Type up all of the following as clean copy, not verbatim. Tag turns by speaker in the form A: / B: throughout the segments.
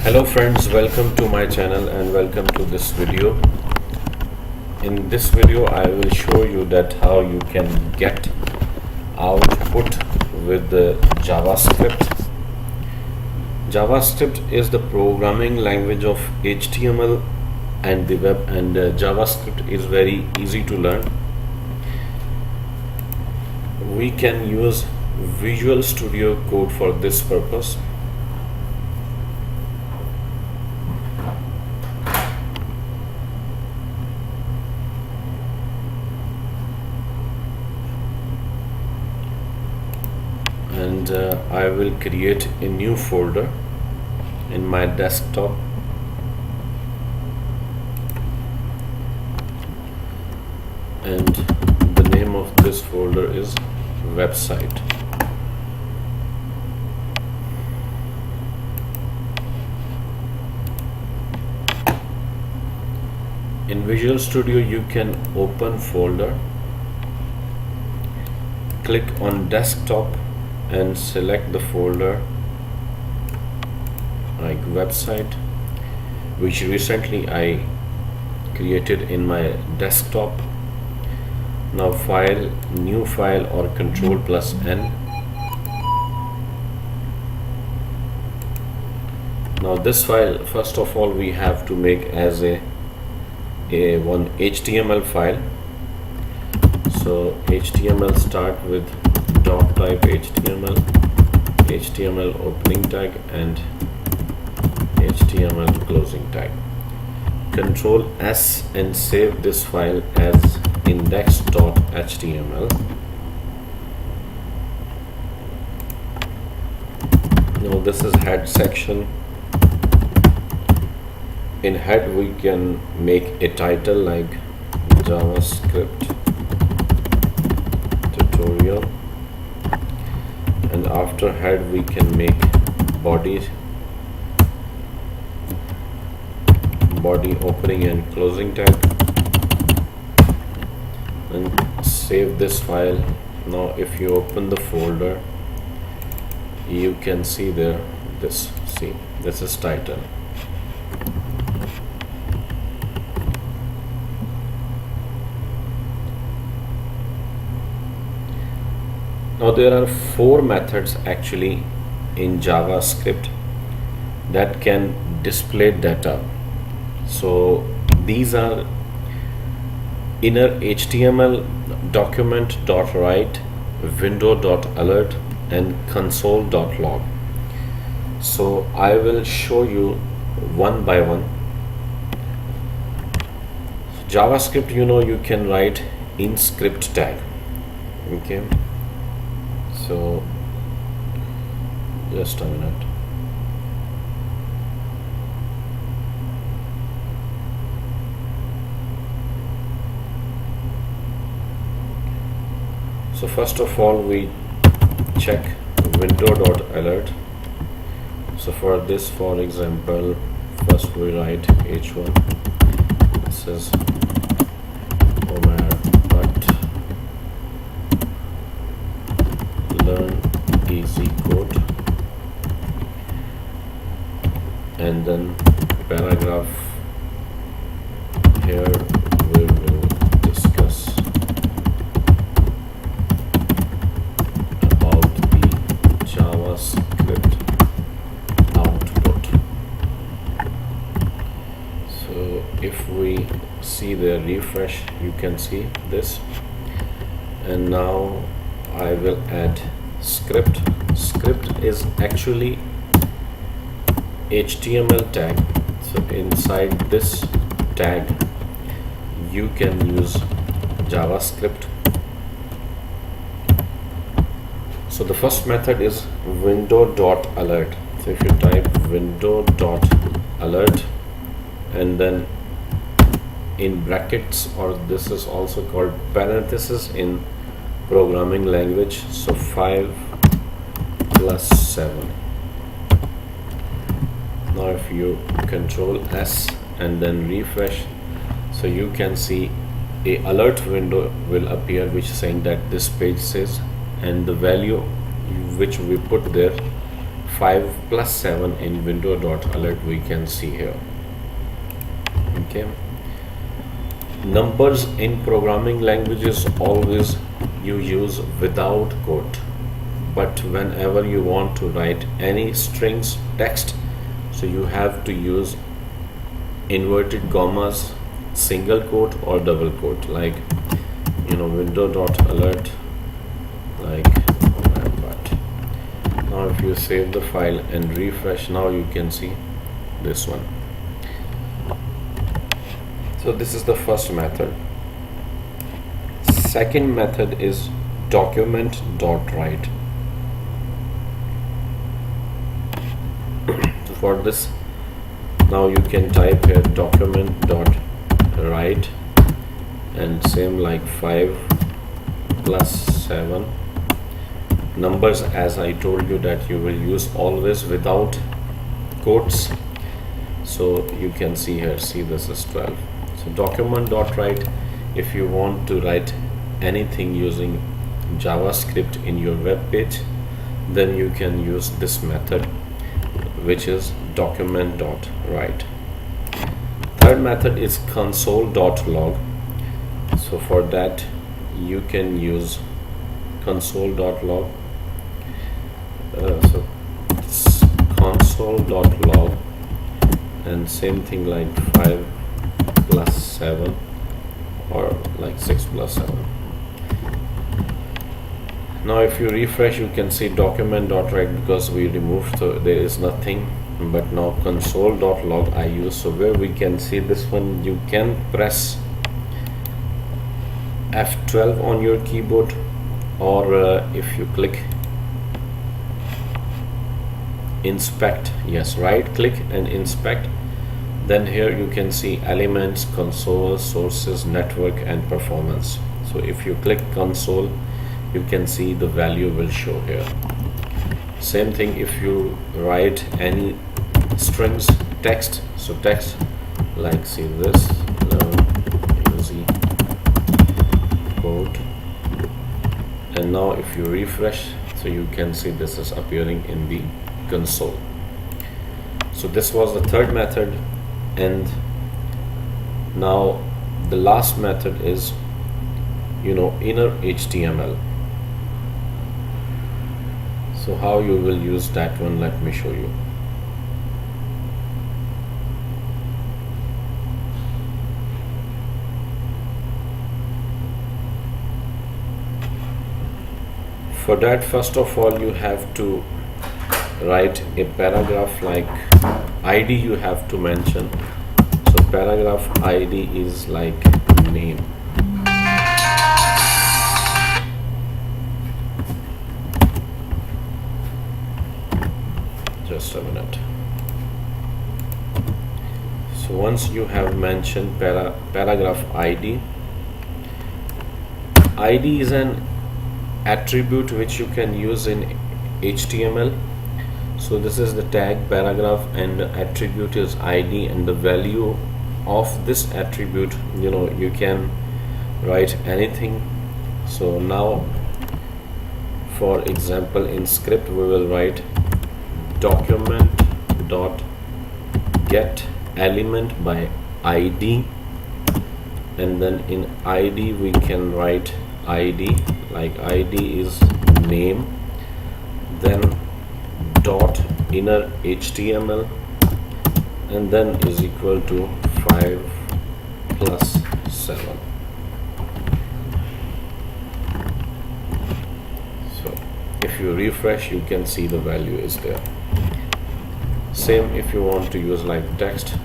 A: Hello friends, welcome to my channel and welcome to this video. In this video I will show you that how you can get output with the JavaScript. JavaScript is the programming language of HTML and the web, and JavaScript is very easy to learn. We can use Visual Studio Code for this purpose. And I will create a new folder in my desktop, and the name of this folder is website. In Visual Studio you can open folder, click on desktop and select the folder like website, which recently I created in my desktop. Now file, new file, or Control+N. Now this file, first of all, we have to make as a one HTML file. So HTML start with doc type HTML, HTML opening tag, and HTML closing tag. Control S and save this file as index.html. Now this is head section. In head we can make a title like JavaScript tutorial, and after head we can make body opening and closing tag, and save this file. Now if you open the folder you can see there this is title. Now there are 4 methods actually in JavaScript that can display data. So these are inner HTML, document.write, window.alert, and console.log. So I will show you one by one. JavaScript, you can write in script tag. Okay. So just a minute. So first of all we check window.alert. So for this, for example, first we write h1. This is learn easy code, and then paragraph. Here we will discuss about the JavaScript output. So if we see the refresh, you can see this, and now I will add script. Script is actually HTML tag. So inside this tag you can use JavaScript. So the first method is window.alert. So if you type window.alert and then in brackets, or this is also called parenthesis in programming language, so 5 plus 7. Now if you Control S and then refresh, so you can see a alert window will appear which is saying that this page says, and the value which we put there 5 plus 7 in window.alert we can see here. Okay, numbers in programming languages always you use without quote, but whenever you want to write any strings text, so you have to use inverted commas, single quote or double quote, like window.alert, like but now if you save the file and refresh, now you can see this one. So this is the first method. Second method is document.write. For this, now you can type here document.write and same like 5 plus 7 numbers, as I told you that you will use always without quotes. So you can see here, see this is 12. So document.write, if you want to write anything using JavaScript in your web page, then you can use this method, which is document.write. Third method is console.log. So for that you can use console.log. So it's console.log and same thing like 5 plus 7 or like 6 plus 7. Now if you refresh, you can see document.write because we removed, so there is nothing, but now console.log I use. So where we can see this one, you can press F12 on your keyboard, or if you click inspect, yes, right click and inspect, then here you can see elements, console, sources, network and performance. So if you click console, you can see the value will show here. Same thing if you write any strings text, so text like see this easy code, and now if you refresh, so you can see this is appearing in the console. So this was the third method, and now the last method is inner HTML. So how you will use that one, let me show you. For that, first of all, you have to write a paragraph, like ID you have to mention. So paragraph ID is like name. Just a minute. So once you have mentioned paragraph ID is an attribute which you can use in HTML. So this is the tag paragraph and the attribute is ID, and the value of this attribute, you can write anything. So now for example, in script we will write document dot get element by ID, and then in ID we can write ID, like ID is name, then dot inner HTML, and then is equal to 5 plus 7. So if you refresh, you can see the value is there. Same if you want to use like text,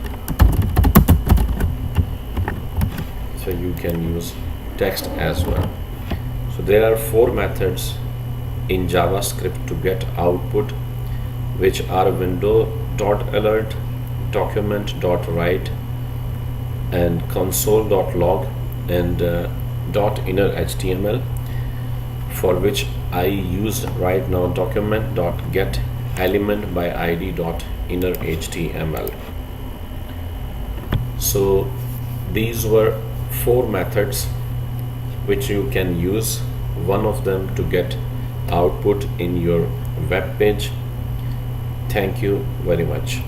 A: so you can use text as well. So there are 4 methods in JavaScript to get output, which are window.alert, document.write, and console.log, and .inner HTML, for which I use right now document.get element by ID .inner HTML. So these were 4 methods which you can use, one of them to get output in your web page, Thank you very much.